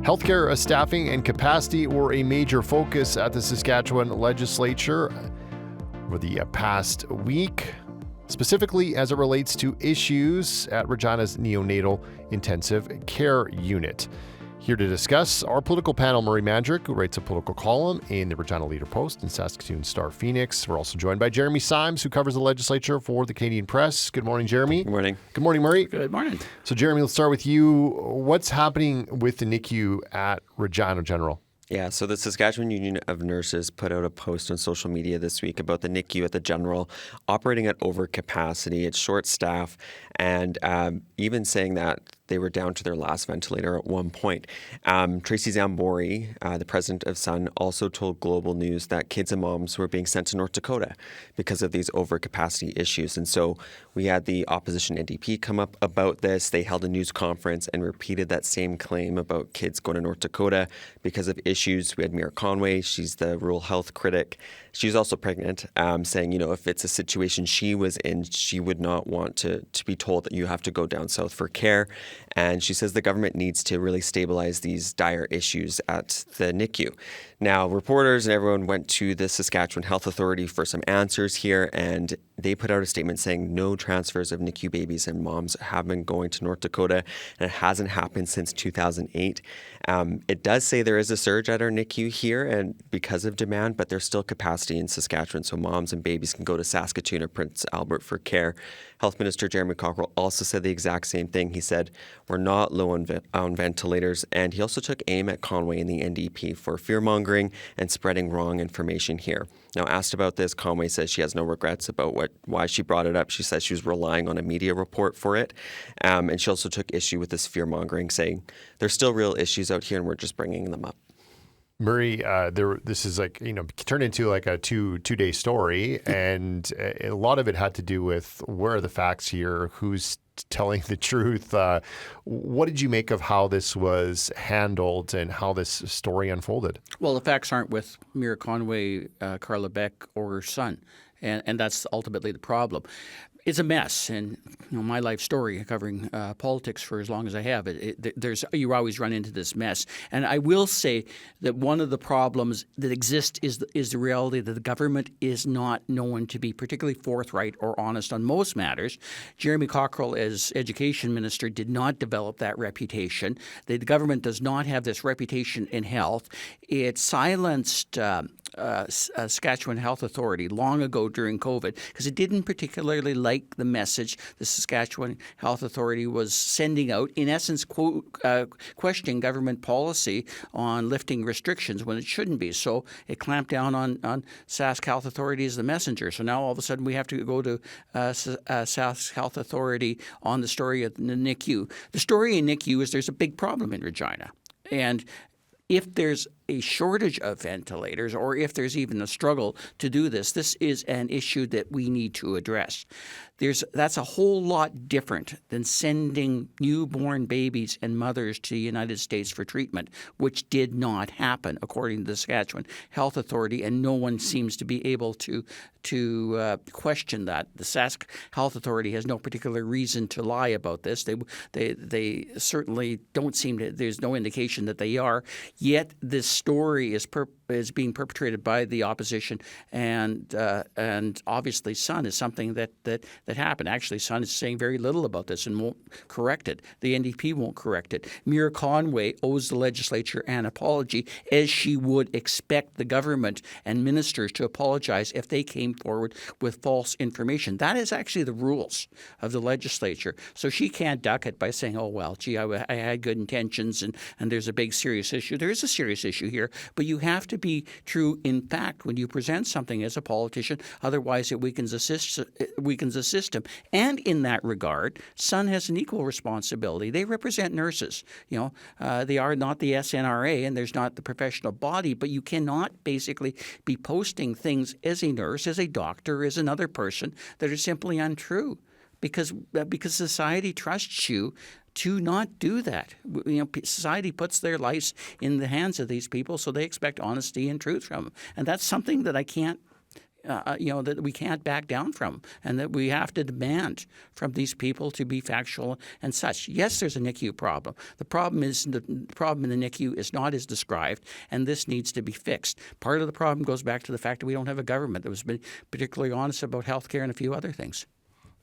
Healthcare staffing and capacity were a major focus at the Saskatchewan Legislature over the past week, specifically as it relates to issues at Regina's neonatal intensive care unit. Here to discuss, our political panel, Murray Mandryk, who writes a political column in the Regina Leader-Post and Saskatoon Star-Phoenix. We're also joined by Jeremy Symes, who covers the legislature for the Canadian Press. Good morning, Jeremy. Good morning. Good morning, Murray. Good morning. So, Jeremy, let's start with you. What's happening with the NICU at Regina General? Yeah, so the Saskatchewan Union of Nurses put out a post on social media this week about the NICU at the General operating at overcapacity. It's short staff, and even saying that they were down to their last ventilator at one point. Tracy Zambori, the president of SUN, also told Global News that kids and moms were being sent to North Dakota because of these overcapacity issues. And so we had the opposition NDP come up about this. They held a news conference and repeated that same claim about kids going to North Dakota because of issues. We had Mira Conway. She's the rural health critic. She's also pregnant, saying, if it's a situation she was in, she would not want to be told that you have to go down south for care. And she says the government needs to really stabilize these dire issues at the NICU. Now, reporters and everyone went to the Saskatchewan Health Authority for some answers here, and they put out a statement saying no transfers of NICU babies and moms have been going to North Dakota, and it hasn't happened since 2008. It does say there is a surge at our NICU here and because of demand, but there's still capacity in Saskatchewan, so moms and babies can go to Saskatoon or Prince Albert for care. Health Minister Jeremy Cockrell also said the exact same thing. He said, we're not low on ventilators, and he also took aim at Conway and the NDP for fear-mongering and spreading wrong information here. Now, asked about this, Conway says she has no regrets about why she brought it up. She says she was relying on a media report for it, and she also took issue with this fear-mongering, saying there's still real issues out here and we're just bringing them up. Murray, this is turned into like a two-day story, and a lot of it had to do with where are the facts here, who's telling the truth. What did you make of how this was handled and how this story unfolded? Well, the facts aren't with Mira Conway, Carla Beck, or her son, and that's ultimately the problem. It's a mess, and my life story covering politics for as long as I have, you always run into this mess. And I will say that one of the problems that exists is the reality that the government is not known to be particularly forthright or honest on most matters. Jeremy Cockrell, as education minister, did not develop that reputation. The government does not have this reputation in health. It silenced Saskatchewan Health Authority long ago during COVID because it didn't particularly like the message the Saskatchewan Health Authority was sending out, in essence, questioning government policy on lifting restrictions when it shouldn't be. So it clamped down on Sask Health Authority as the messenger. So now all of a sudden we have to go to Sask Health Authority on the story of the NICU. The story in NICU is there's a big problem in Regina. And if there's a shortage of ventilators, or if there's even a struggle to do this, this is an issue that we need to address. That's a whole lot different than sending newborn babies and mothers to the United States for treatment, which did not happen, according to the Saskatchewan Health Authority, and no one seems to be able to question that. The Sask Health Authority has no particular reason to lie about this. They certainly don't seem to. There's no indication that they are. Yet this story is being perpetrated by the opposition, and obviously SUN is something that happened. Actually, SUN is saying very little about this and won't correct it. The NDP won't correct it. Mira Conway owes the legislature an apology, as she would expect the government and ministers to apologize if they came forward with false information. That is actually the rules of the legislature. So she can't duck it by saying, oh, well, gee, I had good intentions and there's a big serious issue. There is a serious issue here, but you have to be true in fact when you present something as a politician. Otherwise, it weakens the system. And in that regard, SUN has an equal responsibility. They represent nurses. They are not the SNRA, and there's not the professional body, but you cannot basically be posting things as a nurse, as a doctor, as another person that are simply untrue. Because society trusts you to not do that. Society puts their lives in the hands of these people, so they expect honesty and truth from them. And that's something that I can't that we can't back down from, and that we have to demand from these people to be factual and such. Yes, there's a NICU problem. The problem in the NICU is not as described, and this needs to be fixed. Part of the problem goes back to the fact that we don't have a government that was particularly honest about healthcare and a few other things.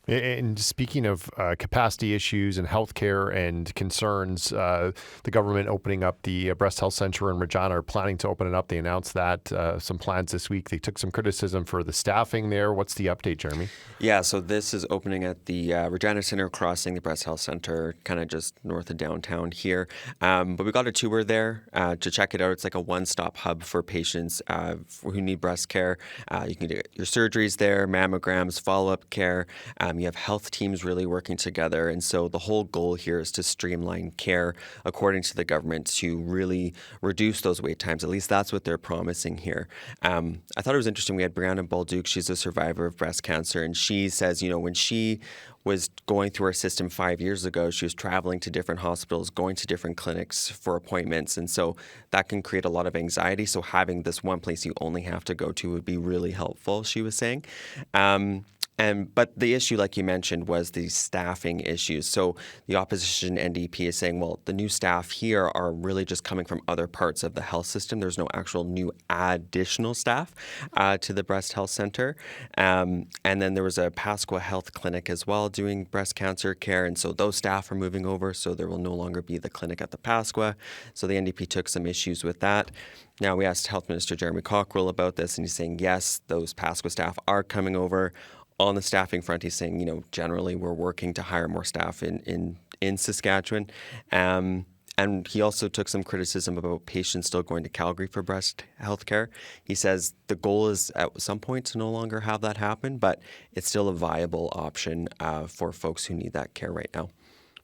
And speaking of capacity issues and healthcare and concerns, the government opening up the breast health center in Regina, or planning to open it up. They announced that some plans this week. They took some criticism for the staffing there. What's the update, Jeremy? Yeah, so this is opening at the Regina Center, crossing the breast health center, kind of just north of downtown here. But we got a tour there to check it out. It's like a one-stop hub for patients who need breast care. You can get your surgeries there, mammograms, follow-up care. You have health teams really working together. And so the whole goal here is to streamline care, according to the government, to really reduce those wait times. At least that's what they're promising here. I thought it was interesting. We had Brianna Balduke. She's a survivor of breast cancer. And she says, when she was going through our system 5 years ago, she was traveling to different hospitals, going to different clinics for appointments. And so that can create a lot of anxiety. So having this one place you only have to go to would be really helpful, she was saying. But the issue, like you mentioned, was the staffing issues. So the opposition NDP is saying, well, the new staff here are really just coming from other parts of the health system. There's no actual new additional staff to the breast health center. And then there was a Pasqua Health Clinic as well doing breast cancer care. And so those staff are moving over. So there will no longer be the clinic at the Pasqua. So the NDP took some issues with that. Now, we asked Health Minister Jeremy Cockrell about this, and he's saying, yes, those Pasqua staff are coming over. On the staffing front, he's saying, generally we're working to hire more staff in Saskatchewan. And he also took some criticism about patients still going to Calgary for breast health care. He says the goal is at some point to no longer have that happen, but it's still a viable option for folks who need that care right now.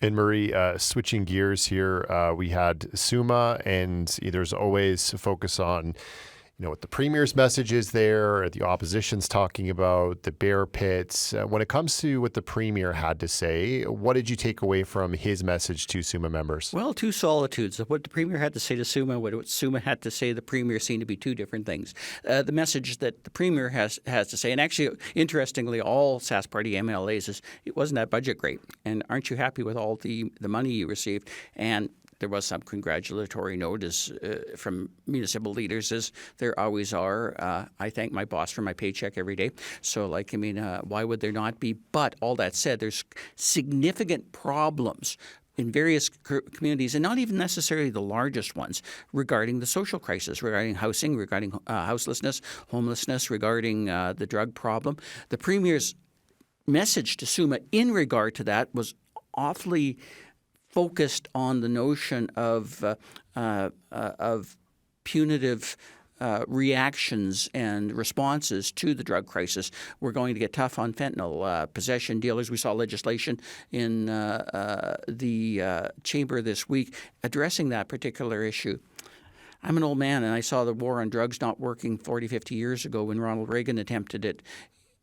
And Murray, switching gears here, we had SUMA, and there's always a focus on what the Premier's message is there, the opposition's talking about, the bear pits. When it comes to what the Premier had to say, what did you take away from his message to SUMA members? Well, two solitudes. What the Premier had to say to SUMA, what SUMA had to say to the Premier seem to be two different things. The message that the Premier has to say, and actually, interestingly, all Sask Party MLAs is, it wasn't that budget great, and aren't you happy with all the money you received? And there was some congratulatory notice from municipal leaders, as there always are. I thank my boss for my paycheck every day. So, why would there not be? But all that said, there's significant problems in various communities, and not even necessarily the largest ones, regarding the social crisis, regarding housing, regarding houselessness, homelessness, regarding the drug problem. The Premier's message to SUMA in regard to that was awfully focused on the notion of punitive reactions and responses to the drug crisis. We're going to get tough on fentanyl possession dealers. We saw legislation in the chamber this week addressing that particular issue. I'm an old man, and I saw the war on drugs not working 40, 50 years ago when Ronald Reagan attempted it.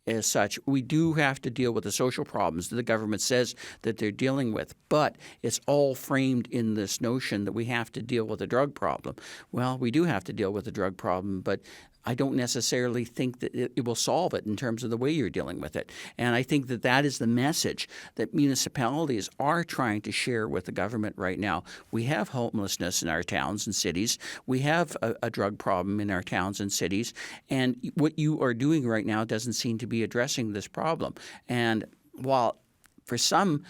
As such, we do have to deal with the social problems that the government says that they're dealing with, but it's all framed in this notion that we have to deal with the drug problem. Well, we do have to deal with the drug problem, but I don't necessarily think that it will solve it in terms of the way you're dealing with it. And I think that that is the message that municipalities are trying to share with the government right now. We have homelessness in our towns and cities. We have a drug problem in our towns and cities. And what you are doing right now doesn't seem to be addressing this problem. And while for some,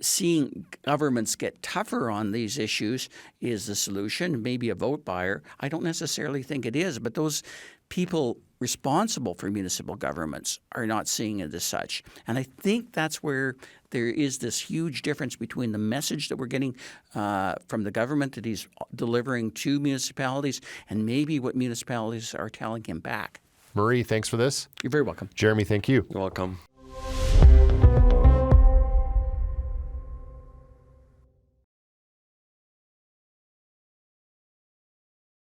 seeing governments get tougher on these issues is the solution, maybe a vote buyer, I don't necessarily think it is. But those people responsible for municipal governments are not seeing it as such. And I think that's where there is this huge difference between the message that we're getting from the government that he's delivering to municipalities and maybe what municipalities are telling him back. Murray, thanks for this. You're very welcome. Jeremy, thank you. You're welcome.